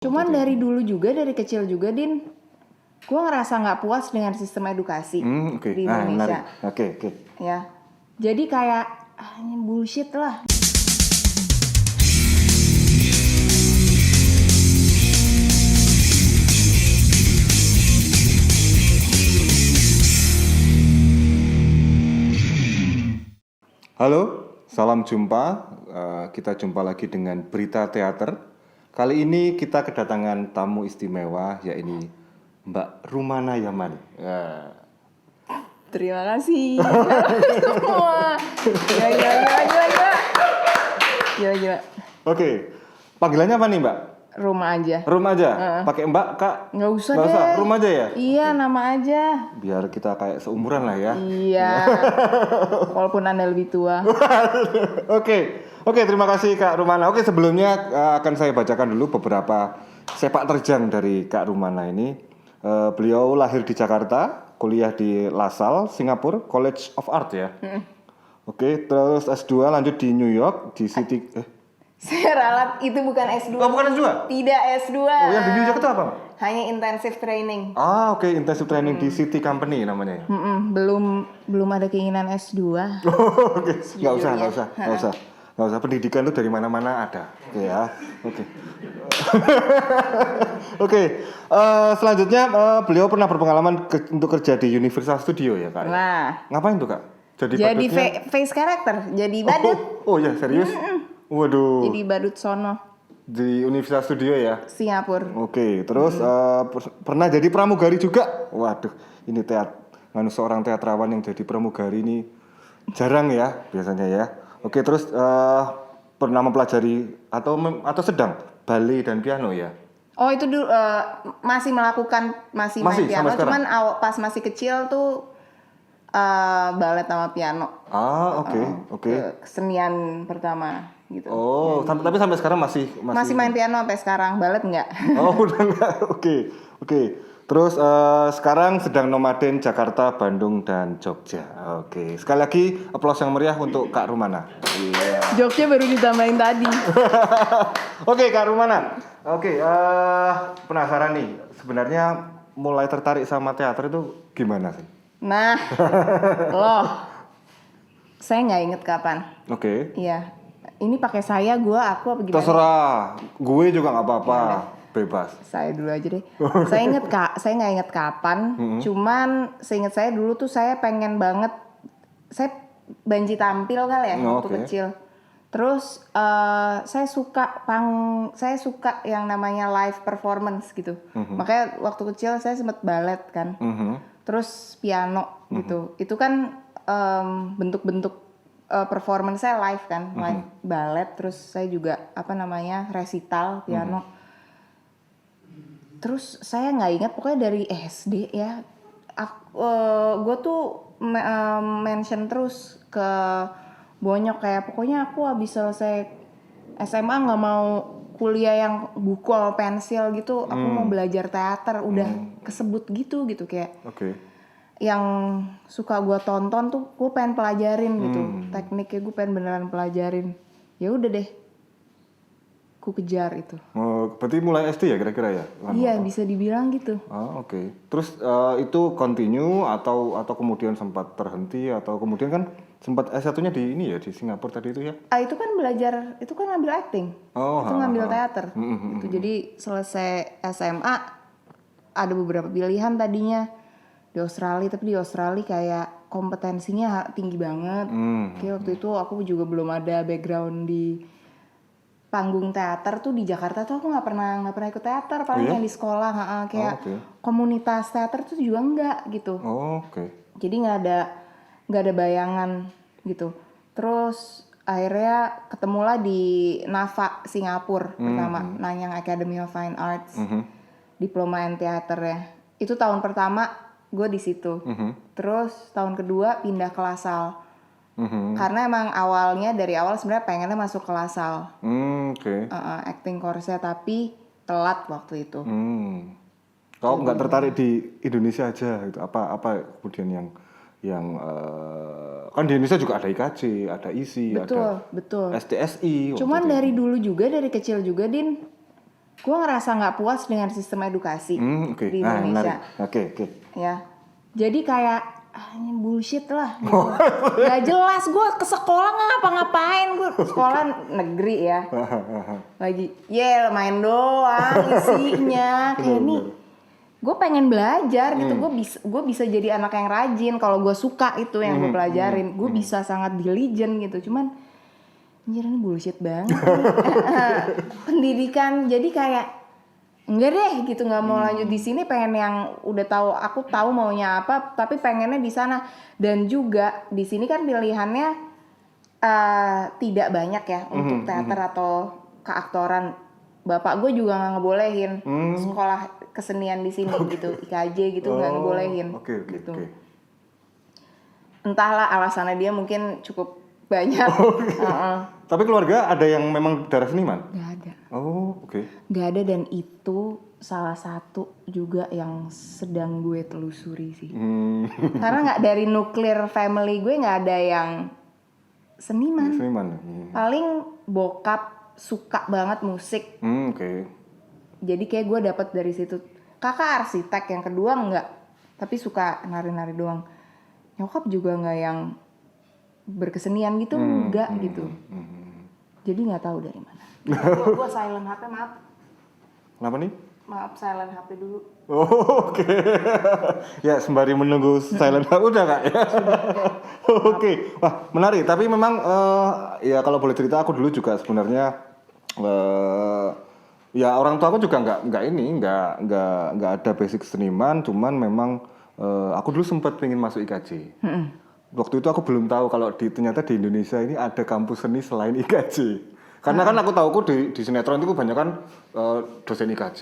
Cuman dari dulu juga, dari kecil juga, Din, gue ngerasa nggak puas dengan sistem edukasi di Indonesia. Oke. Ya, jadi kayak ini bullshit lah. Halo, salam jumpa. Kita jumpa lagi dengan Berita Teater. Kali ini kita kedatangan tamu istimewa, yaitu Mbak Rumana Yaman. Terima kasih semua. Gila. Oke, panggilannya apa nih Mbak? Rumah aja. Rumah aja? Pakai Mbak, Kak? Nggak usah deh. Rumah aja ya? Iya, nama aja. Biar kita kayak seumuran lah ya. Iya. Walaupun Anda lebih tua. Oke, terima kasih Kak Rumana. Oke, sebelumnya akan saya bacakan dulu beberapa sepak terjang dari Kak Rumana ini. Beliau lahir di Jakarta, kuliah di LaSalle, Singapura, College of Art ya. Oke, terus S2 lanjut di New York, di City... Saya ralat, itu bukan S2. Oh, bukan S2? Tidak S2. Oh, yang di New York itu apa? Hanya intensive training. Oke, intensive training di City Company namanya ya? Belum ada keinginan S2. Oke, nggak usah. Pendidikan itu dari mana-mana ada. Oke ya. Oke. Selanjutnya beliau pernah berpengalaman untuk kerja di Universal Studio ya Kak? Nah. Ngapain tuh Kak? Jadi face character, jadi badut. Oh ya, serius? Waduh. Jadi badut sono. Di Universal Studio ya? Singapura. Oke, terus pernah jadi pramugari juga? Waduh, ini seorang teatrawan yang jadi pramugari ini jarang ya biasanya ya. Oke, terus pernah mempelajari atau sedang ballet dan piano ya? Oh, itu dulu masih main piano, cuman pas masih kecil tuh ballet sama piano. Oke. Kesenian pertama gitu. Oh, tapi sampai sekarang masih main piano sampai sekarang, ballet enggak? Oh, udah enggak. Oke. Terus sekarang sedang nomaden Jakarta, Bandung, dan Jogja. Oke. Sekali lagi aplaus yang meriah untuk Kak Rumana. Jogja baru ditambahin tadi. Oke, Kak Rumana. Oke, penasaran nih. Sebenarnya mulai tertarik sama teater itu gimana sih? Nah, loh. Saya nggak inget kapan. Oke. Iya. Ini pakai saya, aku apa gimana? Terserah. Gue juga nggak apa-apa. Bebas. Saya dulu aja deh. Saya nggak inget kapan. Cuman seinget saya dulu tuh saya pengen banget. Saya banji tampil kali ya waktu kecil. Terus saya suka yang namanya live performance gitu. Makanya waktu kecil saya sempet ballet kan. Terus piano gitu. Itu kan bentuk-bentuk performance saya live kan, live ballet. Terus saya juga resital piano. Terus saya nggak ingat pokoknya dari SD ya. Gue tuh mention terus ke Bonyok kayak pokoknya aku habis selesai SMA nggak mau kuliah yang buku sama pensil gitu. Aku mau belajar teater. Udah kesebut gitu kayak. Yang suka gue tonton tuh gue pengen pelajarin gitu. Tekniknya gue pengen beneran pelajarin. Ya udah deh. Ku kejar itu. Oh, berarti mulai SD ya kira-kira ya? Iya, bisa dibilang gitu. Oke. Terus itu continue atau kemudian sempat terhenti atau kemudian kan sempat S1-nya di ini ya di Singapura tadi itu ya? Itu kan belajar, itu kan ngambil acting. Itu ngambil teater. Gitu. Jadi selesai SMA ada beberapa pilihan tadinya di Australia, tapi di Australia kayak kompetensinya tinggi banget. Kayak waktu itu aku juga belum ada background di panggung teater tuh. Di Jakarta tuh aku nggak pernah ikut teater, paling yang di sekolah komunitas teater tuh juga enggak gitu. Jadi nggak ada bayangan gitu. Terus akhirnya ketemulah di NAFA Singapura pertama, Nanyang Academy of Fine Arts, diploma in teater ya. Itu tahun pertama gue di situ. Terus tahun kedua pindah ke LaSalle. Karena emang dari awal sebenarnya pengennya masuk ke LaSalle. Acting course tapi telat waktu itu. Kau nggak tertarik di Indonesia aja gitu? Apa kemudian yang kan di Indonesia juga ada IKJ, ada ISI, betul. ada STSI. Cuman dari dulu juga, dari kecil juga, Din, gue ngerasa nggak puas dengan sistem edukasi Okay. di Indonesia. Oke. Ya, jadi kayak ini bullshit lah. Gitu. Gak jelas, gue ke sekolah ngapa-ngapain, gue sekolah negeri ya. Lagi, main doang isinya kayak nih. Gue pengen belajar gitu, gue bisa jadi anak yang rajin kalau gue suka itu yang gue pelajarin, gue bisa sangat diligent gitu. Cuman anjir ini bullshit banget. Pendidikan jadi kayak enggak deh gitu, nggak mau lanjut di sini, pengen yang udah tahu, aku tahu maunya apa, tapi pengennya di sana. Dan juga di sini kan pilihannya tidak banyak ya untuk teater atau keaktoran. Bapak gue juga nggak ngebolehin sekolah kesenian di sini gitu, IKJ gitu nggak ngebolehin. Gitu. Entahlah alasannya dia mungkin cukup banyak. Tapi keluarga ada yang memang darah seniman? Gak ada. Gak ada, dan itu salah satu juga yang sedang gue telusuri sih. Karena nggak dari nuklir family gue nggak ada yang seniman. Paling bokap suka banget musik. Jadi kayak gue dapat dari situ. Kakak arsitek, yang kedua enggak, tapi suka nari-nari doang. Nyokap juga nggak yang berkesenian gitu, enggak gitu. Jadi nggak tahu dari mana. Gue silent HP, maaf. Kenapa nih? Maaf, silent HP dulu. Oke. Ya sembari menunggu silent HP udah kak ya. Oke. Wah menarik. Tapi memang ya kalau boleh cerita, aku dulu juga sebenarnya ya orang tua aku juga nggak ada basic seniman. Cuman memang aku dulu sempat pengen masuk IKJ. Waktu itu aku belum tahu kalau ternyata di Indonesia ini ada kampus seni selain IKJ. Karena kan aku tahu di sinetron itu banyak kan dosen IKJ,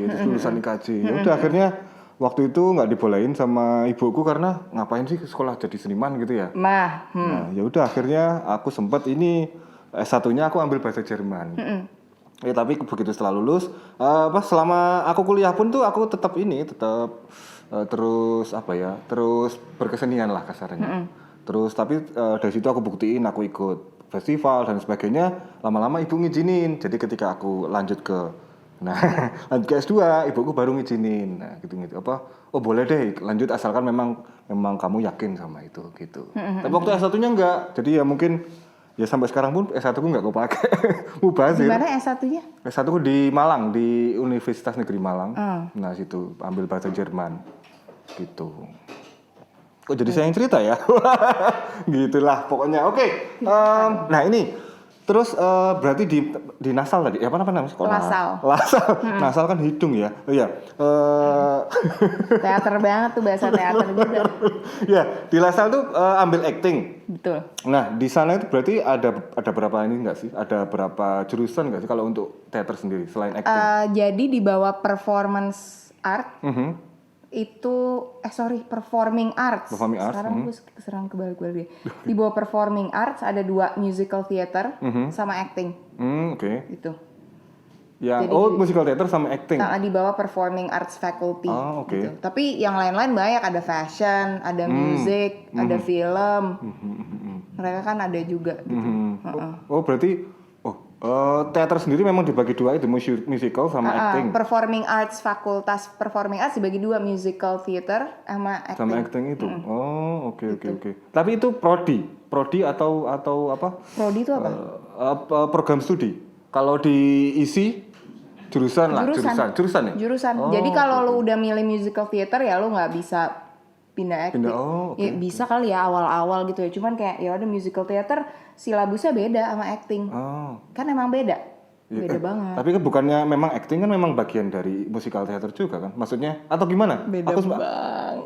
itu lulusan IKJ. Ya udah akhirnya waktu itu nggak dibolehin sama ibuku karena ngapain sih sekolah jadi seniman gitu ya. Nah, ya udah akhirnya aku sempat ini S1-nya aku ambil bahasa Jerman. Ya tapi begitu setelah lulus, selama aku kuliah pun tuh aku tetap terus berkesenian lah kasarnya. Terus tapi dari situ aku buktiin, aku ikut festival dan sebagainya. Lama-lama ibu ngizinin. Jadi ketika aku lanjut ke S2, ibuku baru ngizinin. Nah, gitu. Oh boleh deh lanjut asalkan memang kamu yakin sama itu gitu. Tapi waktu S1-nya enggak. Jadi ya mungkin ya sampai sekarang pun S1-ku enggak aku pakai. Mubazir. Di mana S1-nya? S1-ku di Malang, di Universitas Negeri Malang. Nah, situ ambil bahasa Jerman. Gitu. Kok jadi saya yang cerita ya? Gitulah pokoknya. Oke. Nah ini terus berarti di nasal tadi. Apa namanya sekolah? Lasal. Nasal kan hidung ya. Oh iya. Teater banget tuh, bahasa teater juga. Ya, di Lasal tuh ambil acting. Betul. Nah, di sana itu berarti ada berapa ini enggak sih? Ada berapa jurusan enggak sih kalau untuk teater sendiri selain acting? Jadi di bawah performance art. Performing arts. Sekarang gue keserang kebalik-balik. Di bawah performing arts ada 2, musical theater sama acting. Gitu. Ya, jadi, musical theater sama acting. Di bawah performing arts faculty. Gitu. Tapi yang lain-lain banyak, ada fashion, ada music, ada film. Mereka kan ada juga gitu. Berarti teater sendiri memang dibagi 2 itu, musical sama acting. Performing arts, fakultas performing arts dibagi 2, musical theater sama acting. Sama acting itu. Oke. Tapi itu prodi atau apa? Prodi itu apa? Program studi. Kalau diisi jurusan ya? Jurusan. Jadi kalau lu udah milih musical theater ya lu nggak bisa pindah acting. Ya bisa kali ya awal-awal gitu ya. Cuman kayak ya udah musical theater silabusnya beda sama acting. Kan emang beda. Beda banget. Tapi kan bukannya memang acting kan memang bagian dari musical theater juga kan? Maksudnya atau gimana? Beda banget.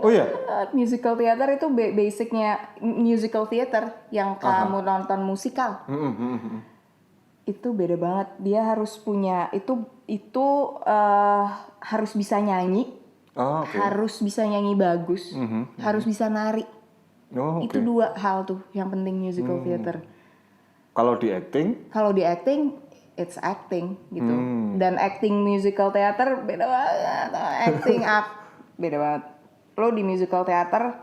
Oh iya. Musical theater itu basicnya musical theater yang kamu nonton musikal. Itu beda banget. Dia harus punya itu harus bisa nyanyi. Harus bisa nyanyi bagus, harus bisa nari. Itu 2 hal tuh yang penting musical theater. Kalau di acting, it's acting gitu. Dan acting musical theater beda banget. Acting beda banget. Lo di musical theater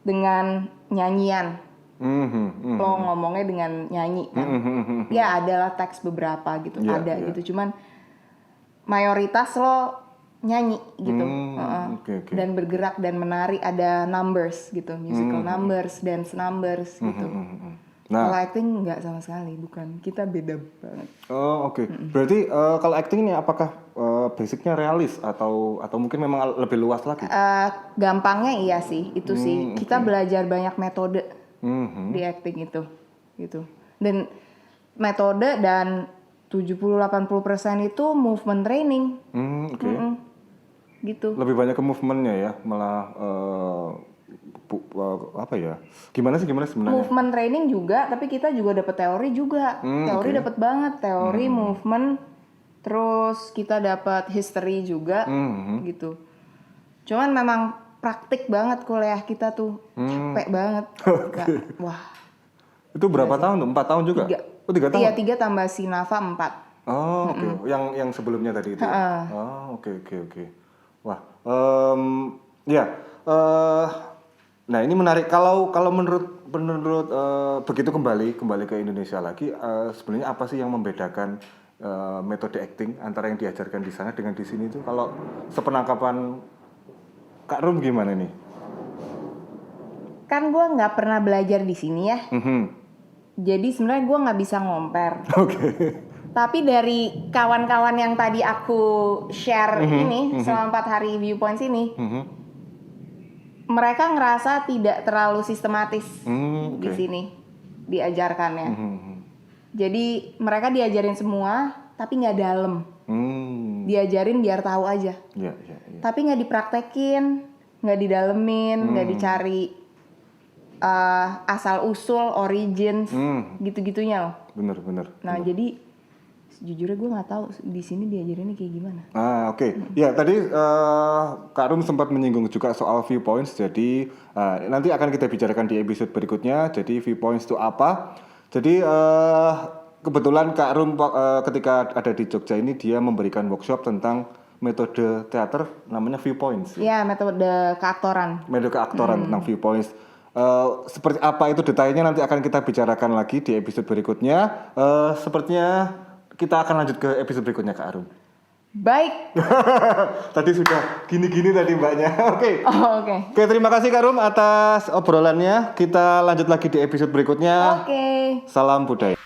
dengan nyanyian, lo ngomongnya dengan nyanyi kan. Ya adalah teks beberapa gitu, gitu. Cuman mayoritas lo nyanyi gitu. Okay. Dan bergerak dan menari, ada numbers gitu, musical numbers, dance numbers gitu. Nah, kalau acting nggak sama sekali, bukan, kita beda banget. Oh oke. Berarti kalau acting ini apakah basicnya realis atau mungkin memang lebih luas lagi? Gampangnya iya sih, itu sih. Kita belajar banyak metode di acting itu, gitu. Dan metode dan 70-80% itu movement training. Gitu. Lebih banyak ke movementnya ya, malah apa ya? Gimana sih sebenarnya? Movement training juga, tapi kita juga dapat teori juga. Teori dapat banget, teori movement. Terus kita dapat history juga, gitu. Cuman memang praktik banget kuliah kita tuh, capek banget. Wah. Itu berapa tahun? 4 tahun juga? 3. Oh 3 tahun? Iya 3 tambah Sinava 4. Oh oke. Yang sebelumnya tadi itu. Oh oke. Wah, ya. Nah ini menarik. Kalau menurut begitu kembali ke Indonesia lagi, sebenarnya apa sih yang membedakan metode acting antara yang diajarkan di sana dengan di sini itu? Kalau sepenangkapan Kak Rum gimana nih? Kan gue nggak pernah belajar di sini ya. Jadi sebenarnya gue nggak bisa ngomper. Tapi dari kawan-kawan yang tadi aku share ini selama 4 hari viewpoints ini, mereka ngerasa tidak terlalu sistematis di sini diajarkannya. Jadi mereka diajarin semua, tapi nggak dalam. Diajarin biar tahu aja. Tapi nggak dipraktekin, nggak didalemin, nggak dicari asal usul, origins, gitu-gitunya loh. Bener. Nah jadi sejujurnya gue nggak tahu di sini diajarinnya kayak gimana. Oke. Ya tadi Kak Rum sempat menyinggung juga soal viewpoints. Jadi nanti akan kita bicarakan di episode berikutnya. Jadi viewpoints itu apa? Jadi kebetulan Kak Rum ketika ada di Jogja ini dia memberikan workshop tentang metode teater namanya viewpoints. Iya, metode keaktoran. Metode keaktoran tentang viewpoints. Seperti apa itu detailnya nanti akan kita bicarakan lagi di episode berikutnya. Sepertinya kita akan lanjut ke episode berikutnya Kak Arum. Baik. Tadi sudah gini-gini tadi mbaknya. Oke. Oke, terima kasih Kak Arum atas obrolannya. Kita lanjut lagi di episode berikutnya. Oke. Salam budaya.